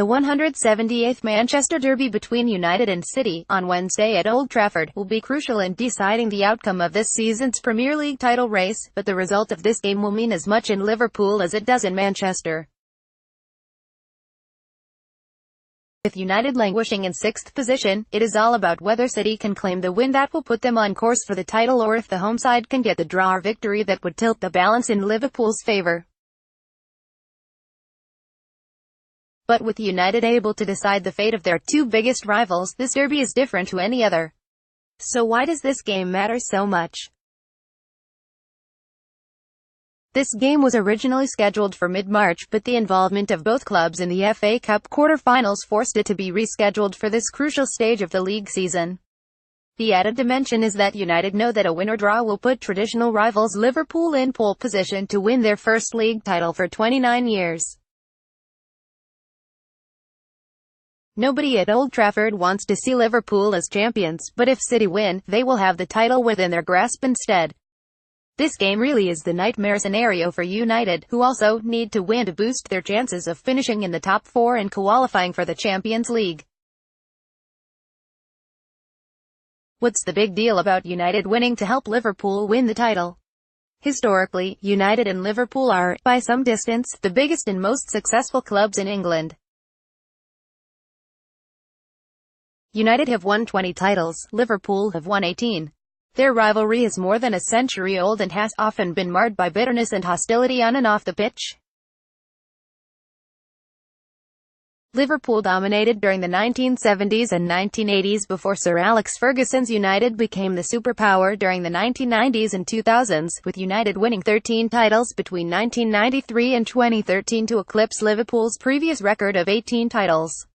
The 178th Manchester Derby between United and City, on Wednesday at Old Trafford, will be crucial in deciding the outcome of this season's Premier League title race, but the result of this game will mean as much in Liverpool as it does in Manchester. With United languishing in 6th position, it is all about whether City can claim the win that will put them on course for the title or if the home side can get the draw or victory that would tilt the balance in Liverpool's favour. But with United able to decide the fate of their two biggest rivals, this derby is different to any other. So why does this game matter so much? This game was originally scheduled for mid-March, but the involvement of both clubs in the FA Cup quarter-finals forced it to be rescheduled for this crucial stage of the league season. The added dimension is that United know that a win or draw will put traditional rivals Liverpool in pole position to win their first league title for 29 years. Nobody at Old Trafford wants to see Liverpool as champions, but if City win, they will have the title within their grasp instead. This game really is the nightmare scenario for United, who also need to win to boost their chances of finishing in the top four and qualifying for the Champions League. What's the big deal about United winning to help Liverpool win the title? Historically, United and Liverpool are, by some distance, the biggest and most successful clubs in England. United have won 20 titles, Liverpool have won 18. Their rivalry is more than a century old and has often been marred by bitterness and hostility on and off the pitch. Liverpool dominated during the 1970s and 1980s before Sir Alex Ferguson's United became the superpower during the 1990s and 2000s, with United winning 13 titles between 1993 and 2013 to eclipse Liverpool's previous record of 18 titles.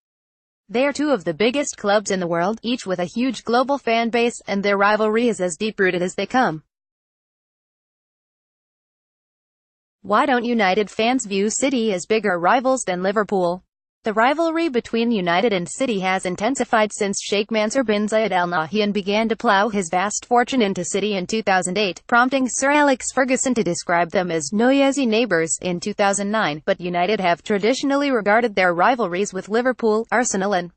They are two of the biggest clubs in the world, each with a huge global fan base, and their rivalry is as deep-rooted as they come. Why don't United fans view City as bigger rivals than Liverpool? The rivalry between United and City has intensified since Sheikh Mansour bin Zayed Al Nahyan began to plough his vast fortune into City in 2008, prompting Sir Alex Ferguson to describe them as noisy neighbours in 2009, but United have traditionally regarded their rivalries with Liverpool, Arsenal and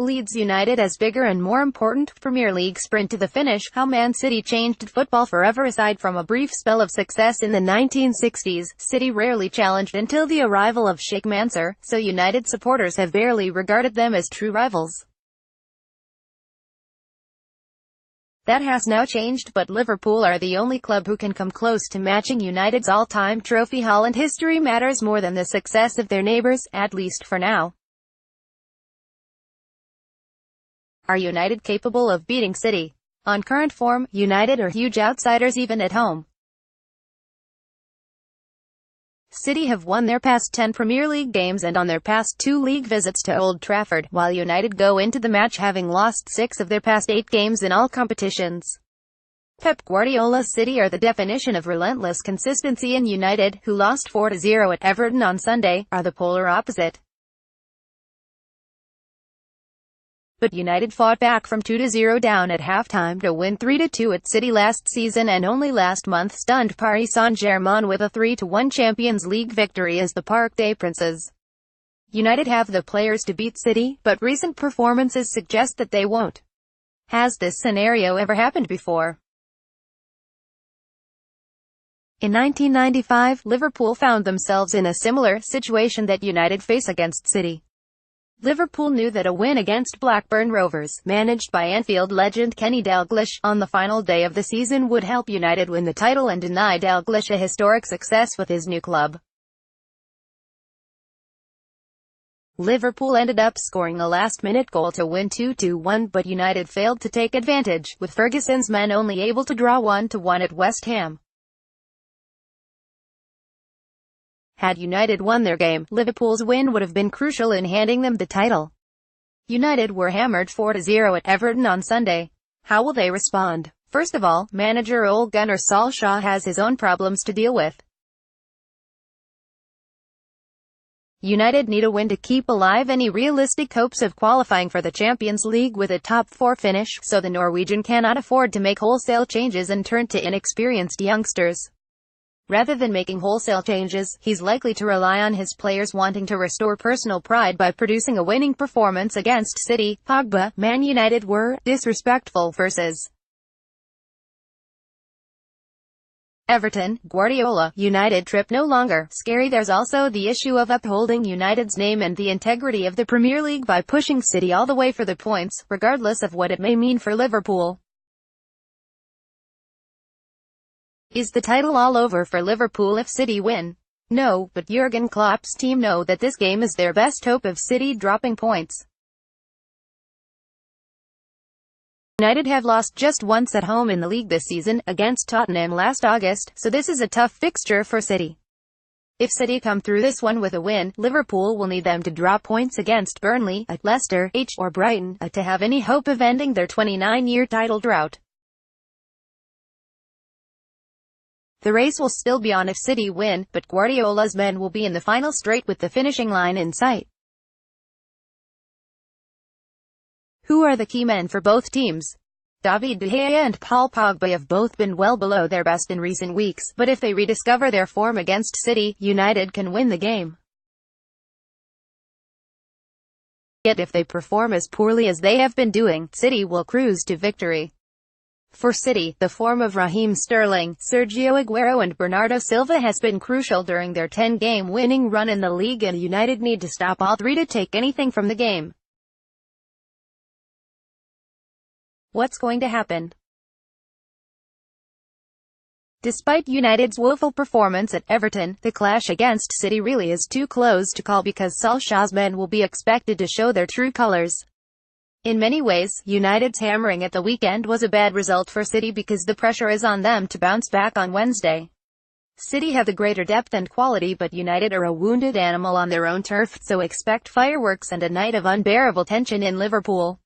Leeds United as bigger and more important. Premier League sprint to the finish, how Man City changed football forever. Aside from a brief spell of success in the 1960s, City rarely challenged until the arrival of Sheikh Mansour, so United supporters have barely regarded them as true rivals. That has now changed, but Liverpool are the only club who can come close to matching United's all-time trophy haul, and history matters more than the success of their neighbours, at least for now. Are United capable of beating City? On current form, United are huge outsiders even at home. City have won their past 10 Premier League games and on their past 2 league visits to Old Trafford, while United go into the match having lost 6 of their past 8 games in all competitions. Pep Guardiola's City are the definition of relentless consistency, and United, who lost 4-0 at Everton on Sunday, are the polar opposite. But United fought back from 2-0 down at halftime to win 3-2 at City last season, and only last month stunned Paris Saint-Germain with a 3-1 Champions League victory as the Parc des Princes. United have the players to beat City, but recent performances suggest that they won't. Has this scenario ever happened before? In 1995, Liverpool found themselves in a similar situation that United face against City. Liverpool knew that a win against Blackburn Rovers, managed by Anfield legend Kenny Dalglish, on the final day of the season would help United win the title and deny Dalglish a historic success with his new club. Liverpool ended up scoring a last-minute goal to win 2-1, but United failed to take advantage, with Ferguson's men only able to draw 1-1 at West Ham. Had United won their game, Liverpool's win would have been crucial in handing them the title. United were hammered 4-0 at Everton on Sunday. How will they respond? First of all, manager Ole Gunnar Solskjaer has his own problems to deal with. United need a win to keep alive any realistic hopes of qualifying for the Champions League with a top 4 finish, so the Norwegian cannot afford to make wholesale changes and turn to inexperienced youngsters. Rather than making wholesale changes, he's likely to rely on his players wanting to restore personal pride by producing a winning performance against City. Pogba, Man United were disrespectful versus Everton, Guardiola, United trip no longer scary. There's also the issue of upholding United's name and the integrity of the Premier League by pushing City all the way for the points, regardless of what it may mean for Liverpool. Is the title all over for Liverpool if City win? No, but Jurgen Klopp's team know that this game is their best hope of City dropping points. United have lost just once at home in the league this season, against Tottenham last August, so this is a tough fixture for City. If City come through this one with a win, Liverpool will need them to drop points against Burnley, Leicester, or Brighton, to have any hope of ending their 29-year title drought. The race will still be on if City win, but Guardiola's men will be in the final straight with the finishing line in sight. Who are the key men for both teams? David De Gea and Paul Pogba have both been well below their best in recent weeks, but if they rediscover their form against City, United can win the game. Yet if they perform as poorly as they have been doing, City will cruise to victory. For City, the form of Raheem Sterling, Sergio Aguero and Bernardo Silva has been crucial during their 10-game winning run in the league, and United need to stop all three to take anything from the game. What's going to happen? Despite United's woeful performance at Everton, the clash against City really is too close to call because Solskjaer's men will be expected to show their true colours. In many ways, United's hammering at the weekend was a bad result for City because the pressure is on them to bounce back on Wednesday. City have the greater depth and quality, but United are a wounded animal on their own turf, so expect fireworks and a night of unbearable tension in Liverpool.